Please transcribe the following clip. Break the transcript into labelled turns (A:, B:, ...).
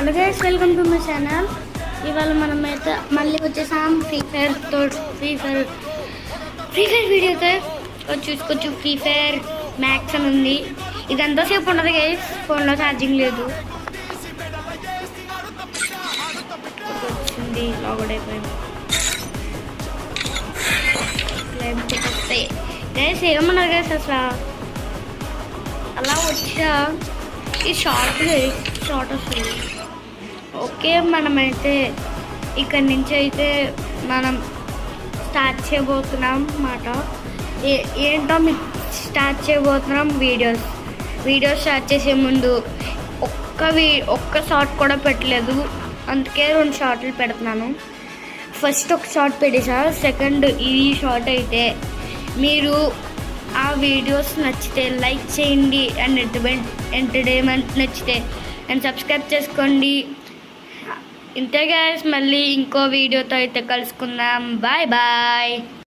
A: Hello guys, welcome to my channel. ఇవాళ మనం అయితే మళ్ళీ వచ్చేసాం ఫ్రీ ఫైర్ వీడియోతో చూసుకోవచ్చు. ఫ్రీ ఫైర్ మ్యాక్స్ అని ఉంది. ఇది ఎంతసేపు ఉండదు గైస్, ఫోన్లో ఛార్జింగ్ లేదు. వచ్చింది, లాగౌట్ అయిపోయింది. గైస్ ఏమన్నారు గైస్, అసలు అలా వచ్చా ఈ షార్ట్ వస్తుంది. ఓకే, మనమైతే ఇక్కడి నుంచి అయితే మనం స్టార్ట్ చేయబోతున్నాం అన్నమాట. ఏంటో మీకు స్టార్ట్ చేయబోతున్నాం. వీడియోస్ స్టార్ట్ చేసే ముందు ఒక్క షార్ట్ కూడా పెట్టలేదు, అందుకే 2 షార్ట్లు పెడుతున్నాను. ఫస్ట్ ఒక షార్ట్ పెట్టేసా, సెకండ్ ఈ షార్ట్ అయితే మీరు ఆ వీడియోస్ నచ్చితే లైక్ చేయండి, అండ్ ఎంటర్టైన్మెంట్ నచ్చితే అండ్ సబ్స్క్రైబ్ చేసుకోండి. ఇంతే గైస్, మళ్ళీ ఇంకో వీడియోతో అయితే కలుసుకుందాం. Bye bye.